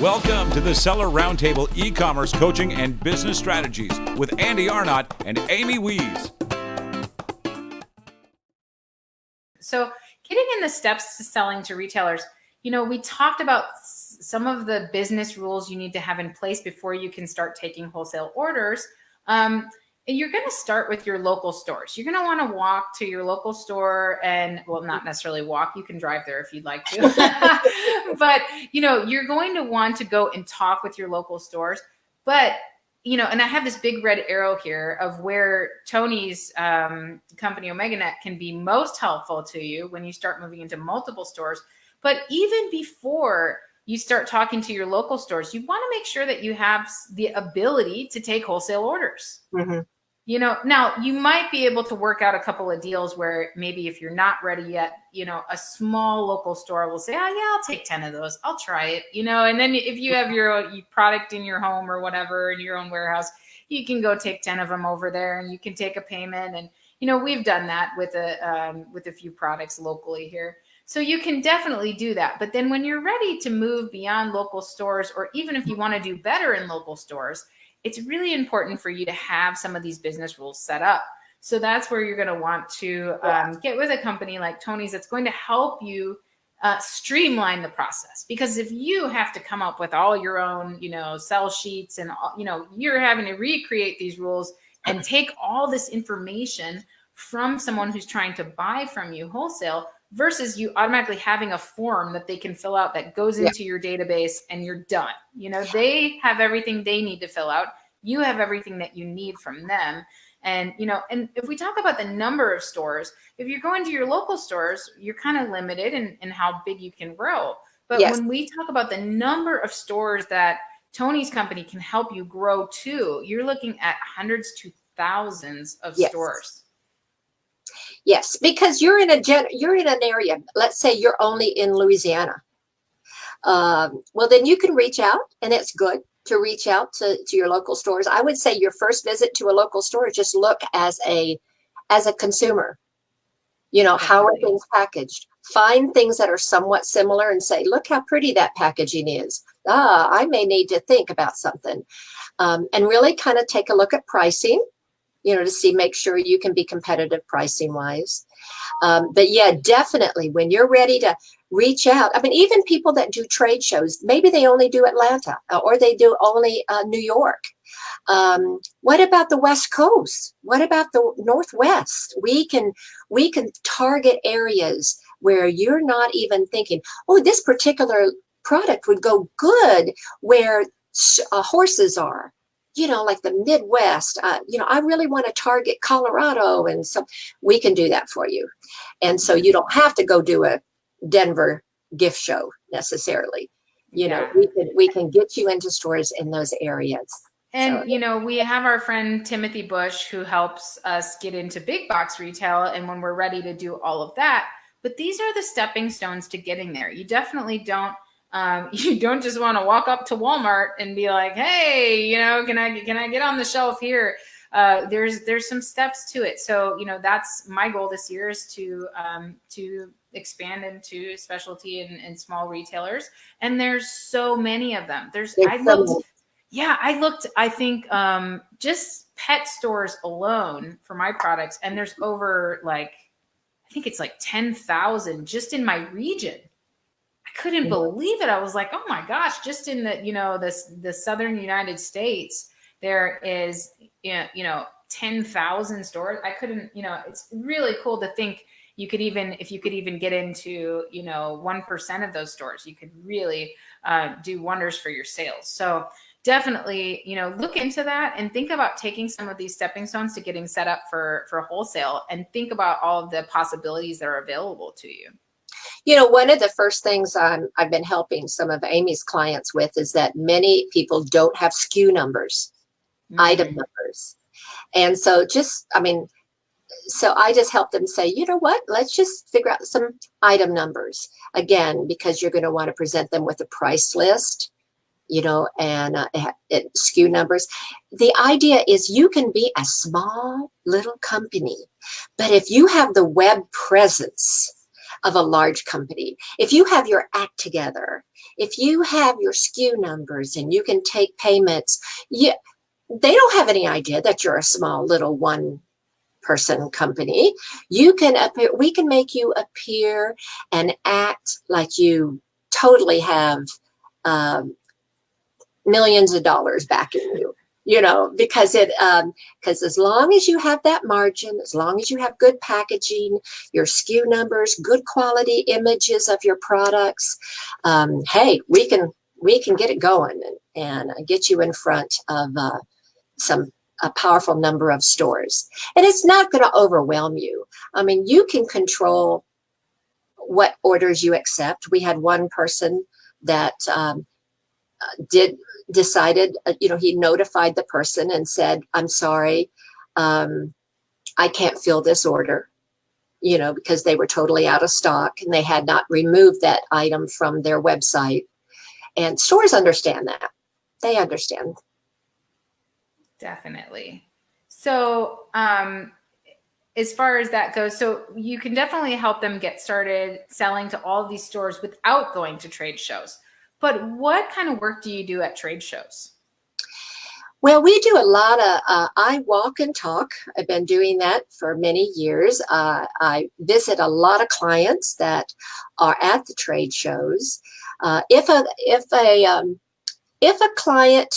Welcome to the Seller Roundtable e-commerce coaching and business strategies with Andy Arnott and Amy Wees. So getting in the steps to selling to retailers, we talked about some of the business rules you need to have in place before you can start taking wholesale orders. And you're going to start with your local stores. You're going to want to walk to your local store and, well, not necessarily walk. You can drive there if you'd like to. But, you're going to want to go and talk with your local stores. But, and I have this big red arrow here of where Toni's company, OmegaNet, can be most helpful to you when you start moving into multiple stores. But even before you start talking to your local stores, you want to make sure that you have the ability to take wholesale orders. Mm-hmm. Now you might be able to work out a couple of deals where maybe if you're not ready yet, a small local store will say, oh yeah, I'll take 10 of those. I'll try it, and then if you have your product in your home or whatever in your own warehouse, you can go take 10 of them over there and you can take a payment. And, we've done that with a few products locally here. So you can definitely do that. But then when you're ready to move beyond local stores, or even if you want to do better in local stores, it's really important for you to have some of these business rules set up. So that's where you're going to want to get with a company like Toni's that's going to help you streamline the process. Because if you have to come up with all your own, sell sheets and, you're having to recreate these rules and take all this information from someone who's trying to buy from you wholesale versus you automatically having a form that they can fill out that goes into your database and you're done. They have everything they need to fill out. You have everything that you need from them. And, and if we talk about the number of stores, if you're going to your local stores, you're kind of limited in how big you can grow. But when we talk about the number of stores that Toni's company can help you grow to, you're looking at hundreds to thousands of stores. Yes, because you're in an area. Let's say you're only in Louisiana. Well, then you can reach out, and it's good to reach out to your local stores. I would say your first visit to a local store, just look as a consumer. How are things packaged? Find things that are somewhat similar and say, look how pretty that packaging is. I may need to think about something, and really kind of take a look at pricing. To make sure you can be competitive pricing wise. But yeah, definitely when you're ready to reach out, even people that do trade shows, maybe they only do Atlanta or they do only New York. What about the West Coast? What about the Northwest? We can target areas where you're not even thinking, oh, this particular product would go good where horses are. Like the Midwest, I really want to target Colorado. And so we can do that for you. And so you don't have to go do a Denver gift show necessarily. We can get you into stores in those areas. And, we have our friend Timothy Bush who helps us get into big box retail. And when we're ready to do all of that, but these are the stepping stones to getting there. You definitely don't. You don't just want to walk up to Walmart and be like, hey, can I get on the shelf here? There's some steps to it. So, that's my goal this year is to expand into specialty and small retailers. And there's so many of them. I looked, I think, just pet stores alone for my products. And there's over I think it's 10,000 just in my region. I couldn't believe it. I was like, oh my gosh, just in the southern United States, there is, 10,000 stores. I couldn't, it's really cool to think if you could even get into, 1% of those stores, you could really do wonders for your sales. So definitely, look into that and think about taking some of these stepping stones to getting set up for wholesale and think about all of the possibilities that are available to you. One of the first things I've been helping some of Amy's clients with is that many people don't have SKU numbers, item numbers. And so so I just help them say, you know what, let's just figure out some item numbers. Again, because you're going to want to present them with a price list, and SKU numbers. The idea is you can be a small little company, but if you have the web presence, of a large company. If you have your act together, if you have your SKU numbers and you can take payments, they don't have any idea that you're a small little one-person company. You can appear, we can make you appear and act like you totally have millions of dollars backing you. Because as long as you have that margin, as long as you have good packaging, your SKU numbers, good quality images of your products, hey, we can get it going and get you in front of a powerful number of stores. And it's not going to overwhelm you. I mean, you can control what orders you accept. We had one person that decided, he notified the person and said, I'm sorry, I can't fill this order, because they were totally out of stock and they had not removed that item from their website. And stores understand that. They understand. Definitely. So, as far as that goes, so you can definitely help them get started selling to all of these stores without going to trade shows. But what kind of work do you do at trade shows? Well, we do a lot of, I walk and talk. I've been doing that for many years. I visit a lot of clients that are at the trade shows. If a client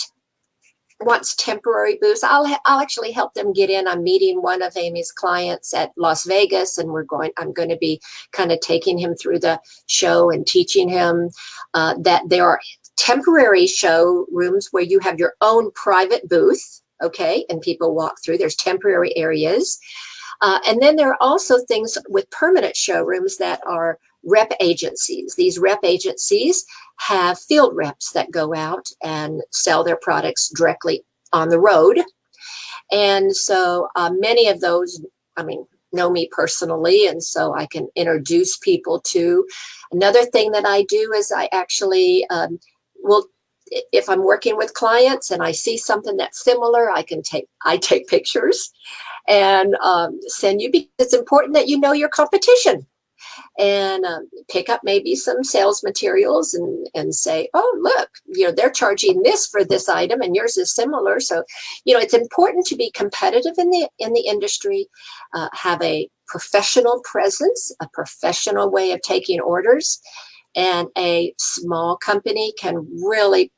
wants temporary booths, I'll actually help them get in. I'm meeting one of Amy's clients at Las Vegas, and I'm going to be kind of taking him through the show and teaching him that there are temporary showrooms where you have your own private booth, okay, and people walk through. There's temporary areas. And then there are also things with permanent showrooms that are rep agencies. These rep agencies have field reps that go out and sell their products directly on the road. And so many of those, know me personally, and so I can introduce people to. Another thing that I do is I actually if I'm working with clients and I see something that's similar, I take pictures and send you, because it's important that you know your competition, and pick up maybe some sales materials and say, oh, look, they're charging this for this item and yours is similar. So, it's important to be competitive in the industry, have a professional presence, a professional way of taking orders, and a small company can really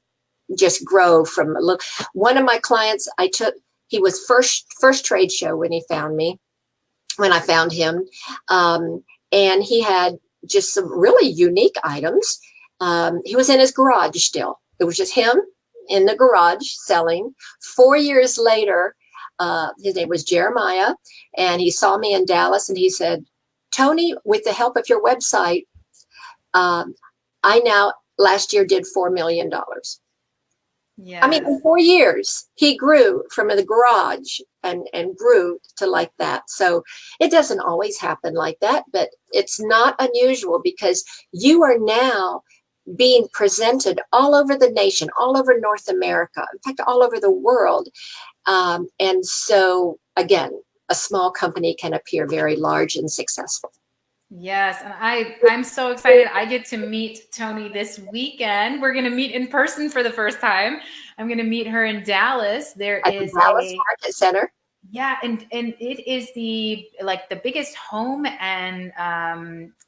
just grow from a little. One of my clients he was first trade show when I found him. And he had just some really unique items. He was in his garage still. It was just him in the garage selling. 4 years later, his name was Jeremiah, and he saw me in Dallas and he said, Toni, with the help of your website, I now last year did $4 million. Yeah. In 4 years, he grew from the garage and grew to like that. So it doesn't always happen like that, but it's not unusual because you are now being presented all over the nation, all over North America, in fact, all over the world. And so, again, a small company can appear very large and successful. Yes, and I'm so excited. I get to meet Toni this weekend. We're going to meet in person for the first time. I'm going to meet her in Dallas. There is Dallas Market Center. Yeah, and it is the biggest home and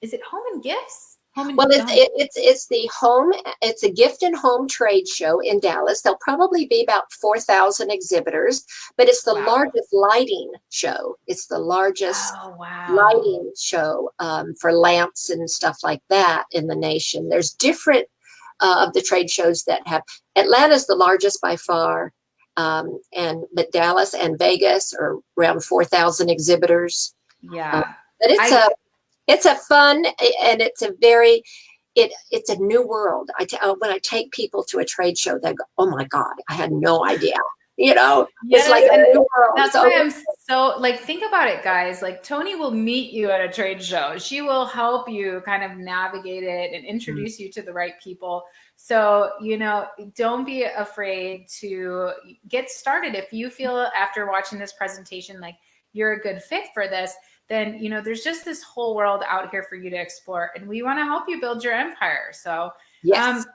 is it home and gifts? It's the home. It's a gift and home trade show in Dallas. There'll probably be about 4,000 exhibitors, but it's the largest lighting show. It's the largest lighting show for lamps and stuff like that in the nation. There's different of the trade shows that have. Atlanta's the largest by far, but Dallas and Vegas are around 4,000 exhibitors. Yeah, but it's a fun, and it's a new world. When I take people to a trade show, they go, oh my God, I had no idea. Yes, it's like a new world. That's why I'm so think about it, guys. Toni will meet you at a trade show. She will help you kind of navigate it and introduce you to the right people. So, don't be afraid to get started. If you feel after watching this presentation, like you're a good fit for this, then, you know, there's just this whole world out here for you to explore, and we want to help you build your empire. So Yes.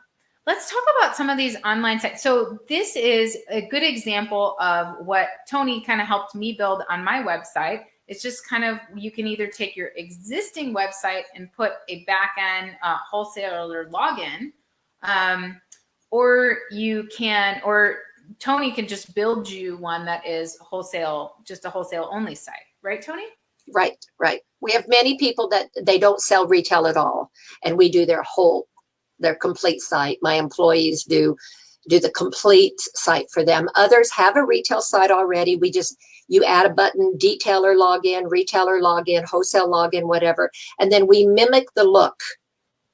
let's talk about some of these online sites. So this is a good example of what Toni kind of helped me build on my website. It's just kind of, you can either take your existing website and put a back-end wholesaler login, or you can, or Toni can just build you one that is wholesale, just a wholesale only site. Right, Toni? Right, right. We have many people that they don't sell retail at all, and we do their complete site. My employees do the complete site for them. Others have a retail site already. You add a button, detailer login, retailer login, wholesale login, whatever, and then we mimic the look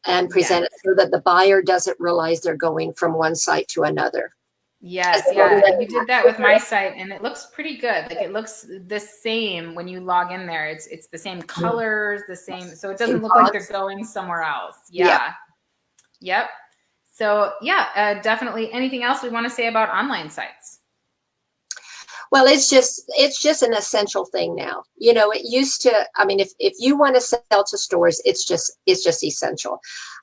and present it so that the buyer doesn't realize they're going from one site to another. Yes, yeah, you did that with my site, and it looks pretty good. Like, it looks the same when you log in there. It's the same colors, the same, so it doesn't look like they're going somewhere else. Yeah. Yep. So yeah, definitely. Anything else we want to say about online sites? Well, it's just an essential thing now. You know, it used to, I mean, if you want to sell to stores, it's just essential.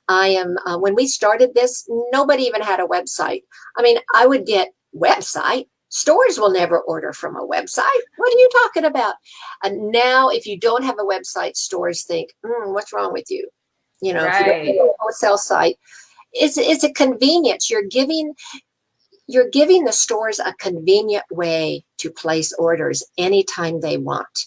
When we started this, nobody even had a website. I mean, I would get website. Stores will never order from a website. What are you talking about? And now, if you don't have a website, stores think, what's wrong with you? You know, if you don't have a wholesale site, it's a convenience. You're giving the stores a convenient way to place orders anytime they want,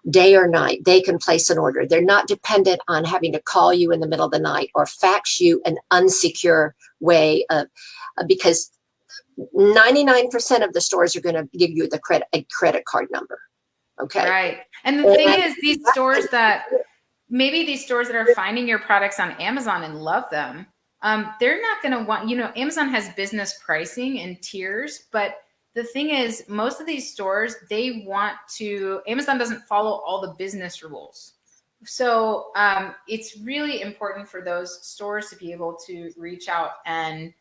day or night. They can place an order. They're not dependent on having to call you in the middle of the night or fax you an unsecure way of, because 99% of the stores are going to give you a credit card number. Okay. Right. And the thing is, these stores that are finding your products on Amazon and love them, they're not going to want, Amazon has business pricing and tiers, but the thing is, most of these stores, Amazon doesn't follow all the business rules. So it's really important for those stores to be able to reach out and,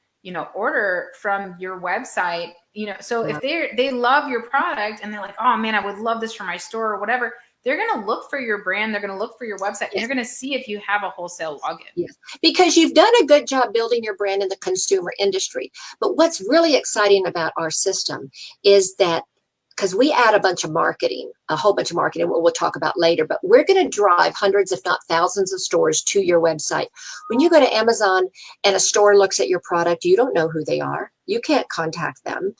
order from your website, so if they love your product and they're like, oh man, I would love this for my store or whatever, they're going to look for your brand. They're going to look for your website. And they're going to see if you have a wholesale login. Yes, because you've done a good job building your brand in the consumer industry. But what's really exciting about our system is that, because we add a whole bunch of marketing, we'll talk about later, but we're going to drive hundreds, if not thousands of stores to your website. When you go to Amazon and a store looks at your product, you don't know who they are. You can't contact them.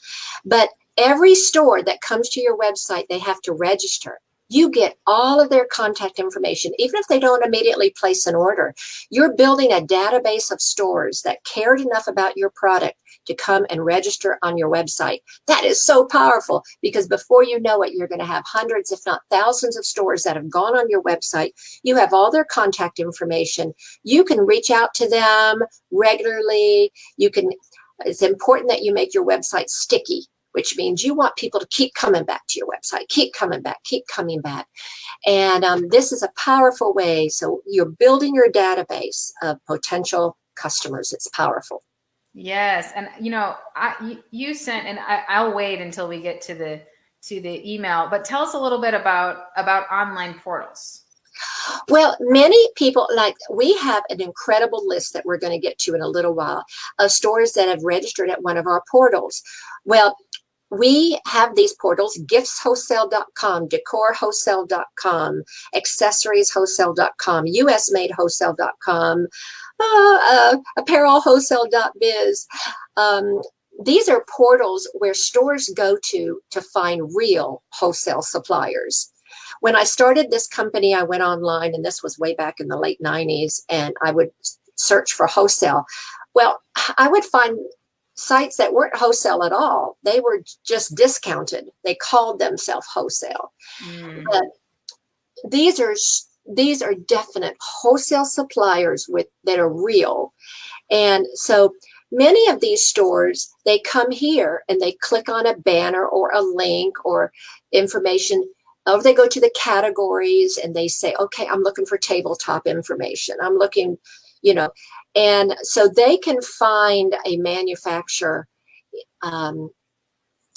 But every store that comes to your website, they have to register. You get all of their contact information, even if they don't immediately place an order. You're building a database of stores that cared enough about your product to come and register on your website. That is so powerful, because before you know it, you're going to have hundreds, if not thousands of stores that have gone on your website. You have all their contact information. You can reach out to them regularly. It's important that you make your website sticky, which means you want people to keep coming back to your website, keep coming back. And this is a powerful way. So you're building your database of potential customers. It's powerful. Yes. And, you sent, and I'll wait until we get to the email, but tell us a little bit about online portals. Well, many people, we have an incredible list that we're going to get to in a little while of stores that have registered at one of our portals. Well, we have these portals: giftswholesale.com, decorwholesale.com, accessorieswholesale.com, usmadewholesale.com, apparelwholesale.biz. These are portals where stores go to find real wholesale suppliers. When I started this company, I went online, and this was way back in the late 90s, and I would search for wholesale. Well, I would find sites that weren't wholesale at all. They were just discounted. They called themselves wholesale. But these are definite wholesale suppliers that are real. And so many of these stores, they come here and they click on a banner or a link or information, or they go to the categories and they say, okay, I'm looking for tabletop information. I'm looking, and so they can find a manufacturer, and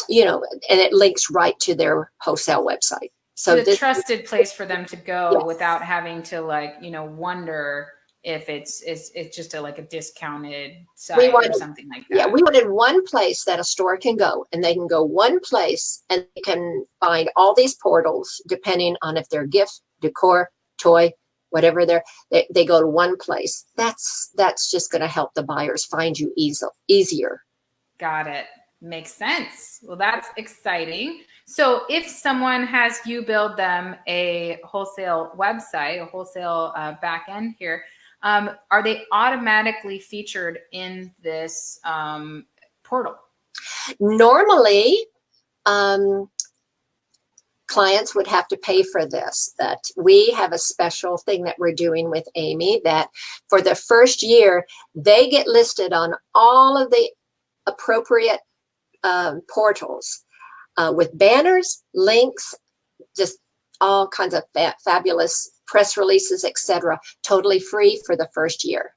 it links right to their wholesale website. So it's a trusted place for them to go Yes. without having to wonder if it's just like a discounted site or something like that. Yeah, we wanted one place that a store can go, and they can go one place and they can find all these portals depending on if they're gift, decor, toy, whatever they go to one place. That's just going to help the buyers find you easier. Got it. Makes sense. Well, that's exciting. So if someone has you build them a wholesale website, a wholesale back end here, are they automatically featured in this portal? Normally, clients would have to pay for this, but we have a special thing that we're doing with Amy that for the first year, they get listed on all of the appropriate portals with banners, links, just all kinds of fabulous press releases, etc. Totally free for the first year.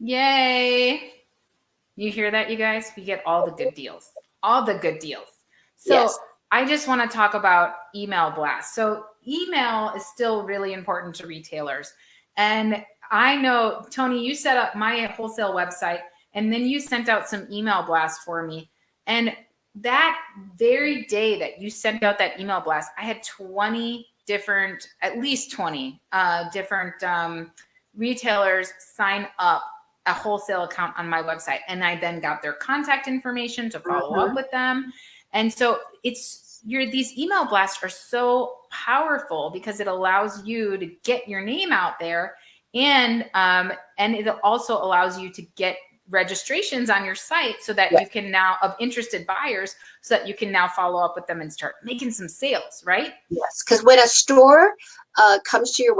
Yay. You hear that, you guys? We get all the good deals. All the good deals. So Yes. I just want to talk about email blasts. So email is still really important to retailers. And I know, Toni, you set up my wholesale website and then you sent out some email blasts for me. And that very day that you sent out that email blast, I had at least 20 different retailers sign up a wholesale account on my website. And I then got their contact information to follow up with them. And so these email blasts are so powerful because it allows you to get your name out there, and it also allows you to get registrations on your site so that you can now, of interested buyers, so that you can now follow up with them and start making some sales, right? Yes, because when a store comes to your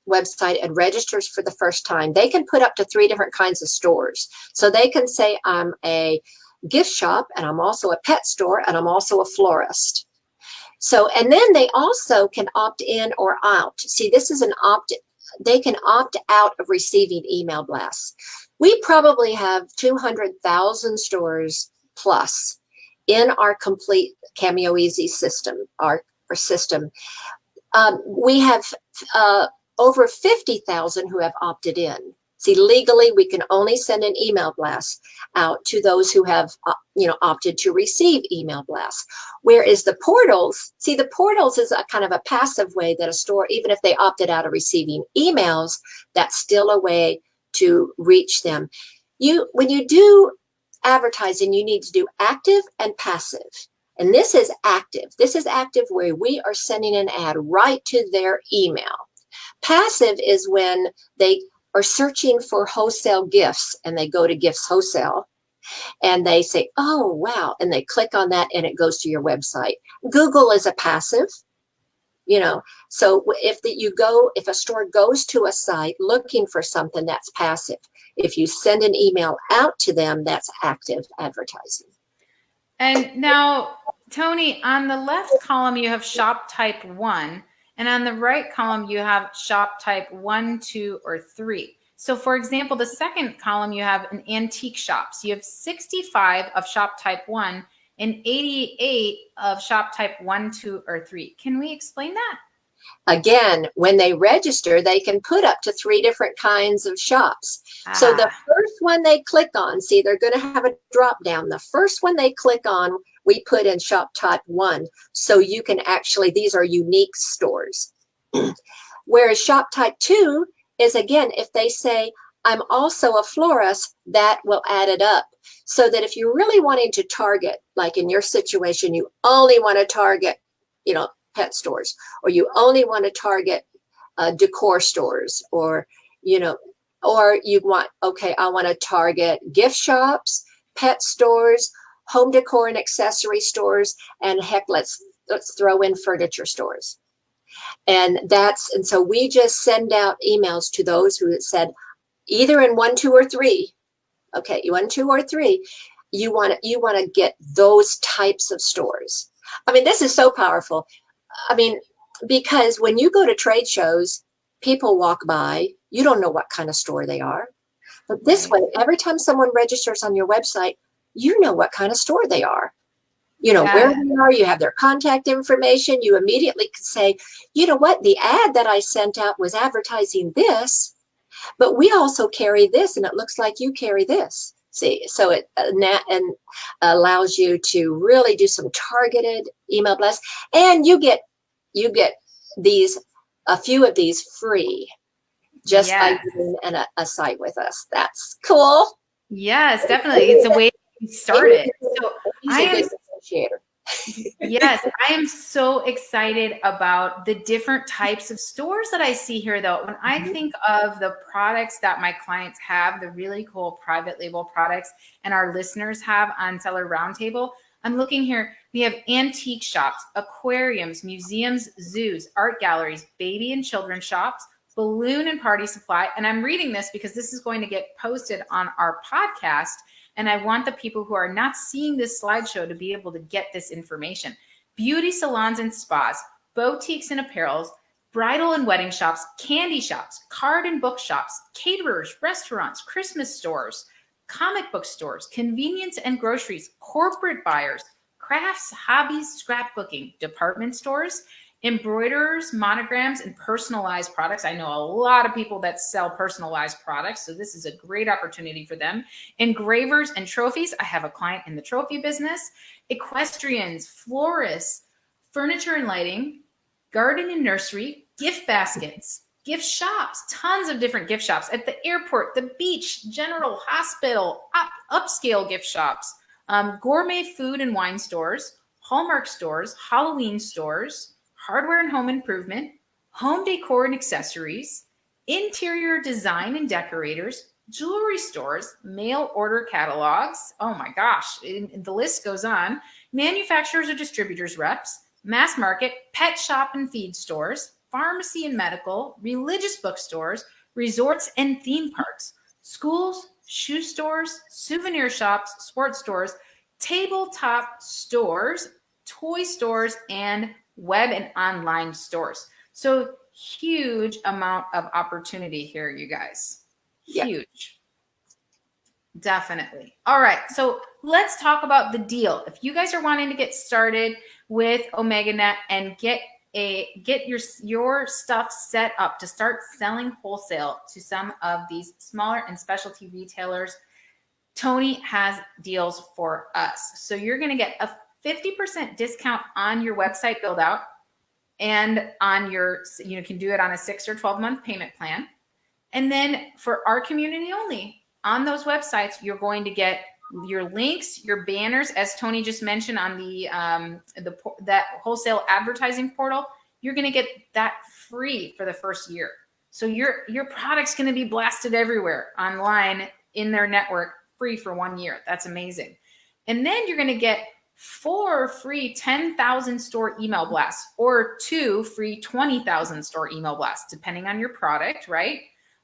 website and registers for the first time, they can put up to 3 different kinds of stores. So they can say, I'm a gift shop, and I'm also a pet store, and I'm also a florist. So, and then they also can opt in or out. See, this is they can opt out of receiving email blasts. We probably have 200,000 stores plus in our complete Cameo Easy system, our system. We have over 50,000 who have opted in. See, legally, we can only send an email blast out to those who have, opted to receive email blasts. Whereas the portals is a kind of a passive way that a store, even if they opted out of receiving emails, that's still a way to reach them. When you do advertising, you need to do active and passive. And this is active. This is active where we are sending an ad right to their email. Passive is when they are searching for wholesale gifts and they go to Gifts Wholesale and they say, oh, wow. And they click on that and it goes to your website. Google is a passive, so if a store goes to a site looking for something, that's passive. If you send an email out to them, that's active advertising. And now, Toni, on the left column, you have shop type 1. And on the right column, you have shop type 1, 2, or 3. So for example, the second column, you have an antique shops. You have 65 of shop type 1 and 88 of shop type 1, 2, or 3. Can we explain that? Again, when they register, they can put up to 3 different kinds of shops. So the first one they click on, see, they're going to have a drop down. The first one they click on, we put in shop type 1. So you can actually, these are unique stores. Whereas shop type 2 is, again, if they say, I'm also a florist, that will add it up. So that if you're really wanting to target, like in your situation, you only want to target, pet stores, or you only want to target decor stores, or you want, I want to target gift shops, pet stores, home decor and accessory stores, and heck, let's throw in furniture stores. And so we just send out emails to those who said either in 1, 2, or 3. Okay, 1, 2, or 3. You want to get those types of stores. I mean, this is so powerful. I mean, because when you go to trade shows, people walk by, you don't know what kind of store they are. But this way, every time someone registers on your website, you know what kind of store they are. You know, where Yeah. they are, you have their contact information. You immediately can say, you know what, the ad that I sent out was advertising this, but we also carry this, and it looks like you carry this. See, so it allows you to really do some targeted email blasts, and you get these, a few of these free, just by Yes. doing a site with us. That's cool. Yes, definitely. It's a way to start it. So He's I a am good negotiator. Yes, I am so excited about the different types of stores that I see here, though. When I think of the products that my clients have, the really cool private label products, and our listeners have on Seller Roundtable, I'm looking here. We have antique shops, aquariums, museums, zoos, art galleries, baby and children's shops, balloon and party supply. And I'm reading this because this is going to get posted on our podcast. And I want the people who are not seeing this slideshow to be able to get this information. Beauty salons and spas, boutiques and apparels, bridal and wedding shops, candy shops, card and book shops, caterers, restaurants, Christmas stores, comic book stores, convenience and groceries, corporate buyers, crafts, hobbies, scrapbooking, department stores, embroiderers, monograms, and personalized products. I know a lot of people that sell personalized products, so this is a great opportunity for them. Engravers and trophies. I have a client in the trophy business. Equestrians, florists, furniture and lighting, garden and nursery, gift baskets, gift shops, tons of different gift shops at the airport, the beach, general hospital, upscale gift shops, gourmet food and wine stores, Hallmark stores, Halloween stores, hardware and home improvement, home decor and accessories, interior design and decorators, jewelry stores, mail order catalogs. Oh my gosh, the list goes on. Manufacturers or distributors reps, mass market, pet shop and feed stores, pharmacy and medical, religious bookstores, resorts and theme parks, schools, shoe stores, souvenir shops, sports stores, tabletop stores, toy stores, and web and online stores. So huge amount of opportunity here, you guys. Huge. Definitely. All right. So let's talk about the deal. If you guys are wanting to get started with OmegaNet and get your stuff set up to start selling wholesale to some of these smaller and specialty retailers, Toni has deals for us. So you're going to get a 50% discount on your website build out, and on your, you can do it on a 6 or 12-month payment plan. And then for our community only, on those websites, you're going to get your links, your banners, as Toni just mentioned on that wholesale advertising portal. You're going to get that free for the first year. So your product's going to be blasted everywhere online in their network, free for 1 year. That's amazing. And then you're going to get 4 free 10,000 store email blasts, or 2 free 20,000 store email blasts, depending on your product, right?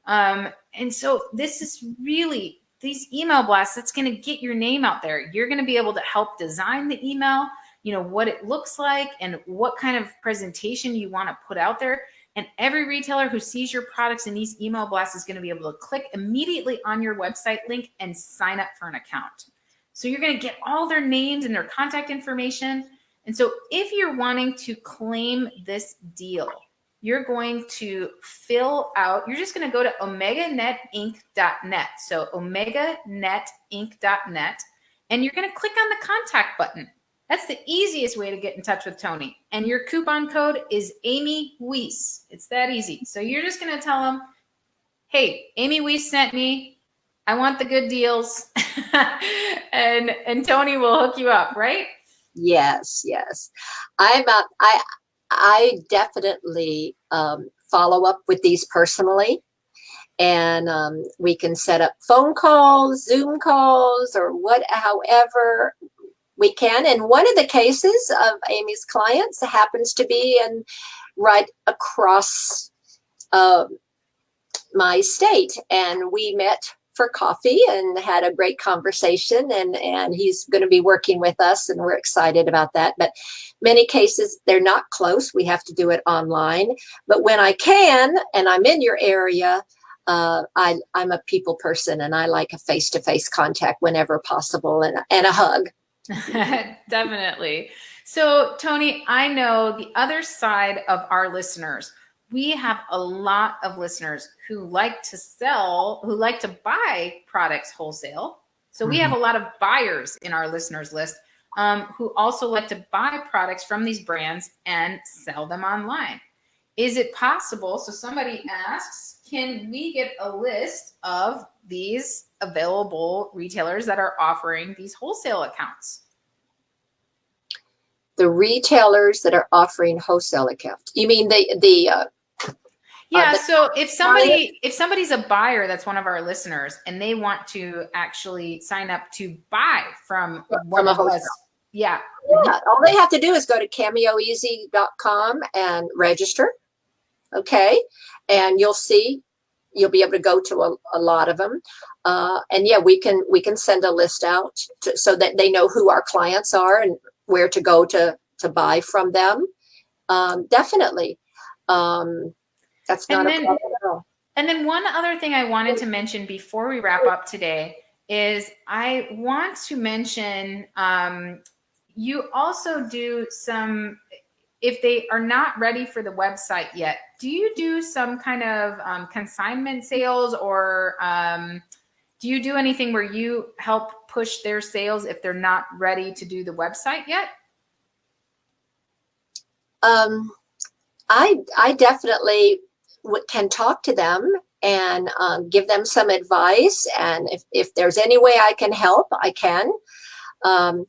And so this is really, these email blasts, that's going to get your name out there. You're going to be able to help design the email, what it looks like and what kind of presentation you want to put out there. And every retailer who sees your products in these email blasts is going to be able to click immediately on your website link and sign up for an account. So you're going to get all their names and their contact information. And so if you're wanting to claim this deal, you're going to fill out, you're just going to go to omeganetinc.net. So omeganetinc.net, and you're going to click on the contact button. That's the easiest way to get in touch with Toni. And your coupon code is Amy Weiss. It's that easy. So you're just going to tell them, hey, Amy Weiss sent me. I want the good deals. and Toni will hook you up, right? Yes. I definitely follow up with these personally, and we can set up phone calls, Zoom calls, or however we can. And one of the cases of Amy's clients happens to be right across my state, and we met for coffee and had a great conversation, and he's going to be working with us, and we're excited about that. But many cases, they're not close. We have to do it online. But when I can, and I'm in your area, I'm a people person, and I like a face-to-face contact whenever possible, and a hug. Definitely. So, Toni, I know the other side of our listeners, we have a lot of listeners who like to sell, who like to buy products wholesale. So we have a lot of buyers in our listeners list who also like to buy products from these brands and sell them online. Is it possible? So somebody asks, can we get a list of these available retailers that are offering these wholesale accounts? The retailers that are offering wholesale accounts. You mean Yeah. So if somebody's a buyer, that's one of our listeners, and they want to actually sign up to buy from one of us. Yeah. Yeah. All they have to do is go to cameoeasy.com and register. Okay. And you'll be able to go to a lot of them. And yeah, we can send a list out so that they know who our clients are and where to go to buy from them. Definitely. That's not a problem at all. And then one other thing I wanted to mention before we wrap up today is I want to mention you also do some, if they are not ready for the website yet, do you do some kind of consignment sales, or do you do anything where you help push their sales if they're not ready to do the website yet? I definitely can talk to them and give them some advice. And if there's any way I can help, I can. And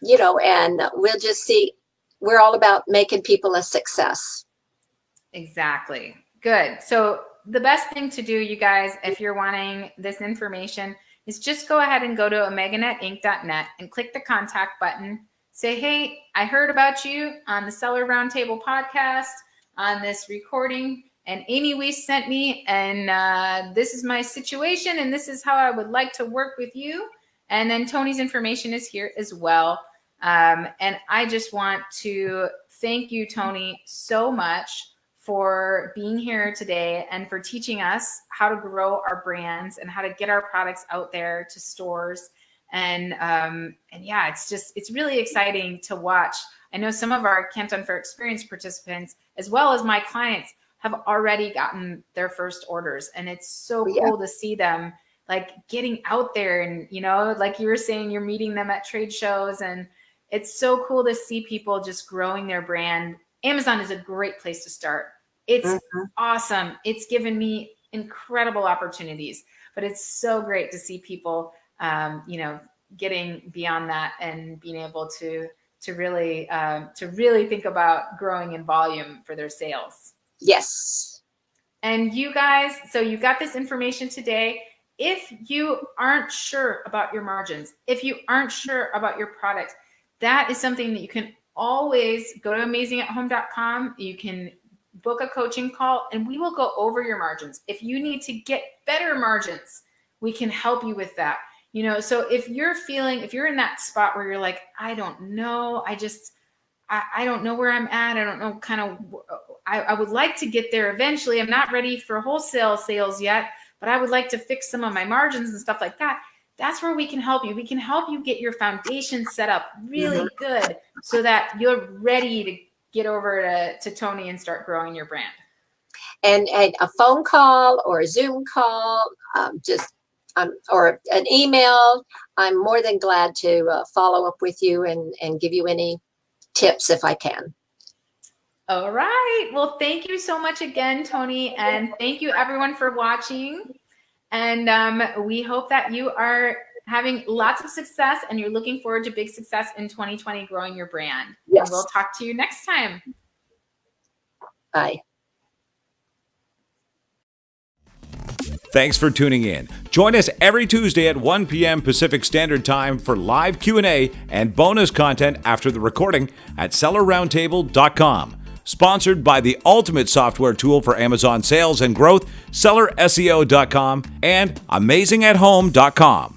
we'll just see. We're all about making people a success. Exactly. Good. So the best thing to do, you guys, if you're wanting this information, is just go ahead and go to omeganetinc.net and click the contact button. Say, hey, I heard about you on the Seller Roundtable podcast on this recording, and Amy Weiss sent me, and this is my situation, and this is how I would like to work with you. And then Toni's information is here as well. And I just want to thank you, Toni, so much for being here today and for teaching us how to grow our brands and how to get our products out there to stores. And yeah, it's really exciting to watch. I know some of our Canton Fair Experience participants, as well as my clients, have already gotten their first orders. And it's so cool to see them like getting out there. And, like you were saying, you're meeting them at trade shows, and it's so cool to see people just growing their brand. Amazon is a great place to start. It's awesome. It's given me incredible opportunities, but it's so great to see people, getting beyond that and being able to really think about growing in volume for their sales. Yes. And you guys, so you got this information today. If you aren't sure about your margins, if you aren't sure about your product, that is something that you can always go to amazingathome.com. You can book a coaching call and we will go over your margins. If you need to get better margins, we can help you with that. So if you're in that spot where you're like, I don't know, I don't know where I'm at. I don't know, I would like to get there eventually. I'm not ready for wholesale sales yet, but I would like to fix some of my margins and stuff like that. That's where we can help you. We can help you get your foundation set up really good so that you're ready to get over to Toni and start growing your brand. And a phone call or a Zoom call, or an email, I'm more than glad to follow up with you and give you any tips if I can. All right. Well, thank you so much again, Toni. And thank you everyone for watching. And we hope that you are having lots of success and you're looking forward to big success in 2020 growing your brand. Yes. And we'll talk to you next time. Bye. Thanks for tuning in. Join us every Tuesday at 1 p.m. Pacific Standard Time for live Q&A and bonus content after the recording at sellerroundtable.com. Sponsored by the ultimate software tool for Amazon sales and growth, sellerseo.com and amazingathome.com.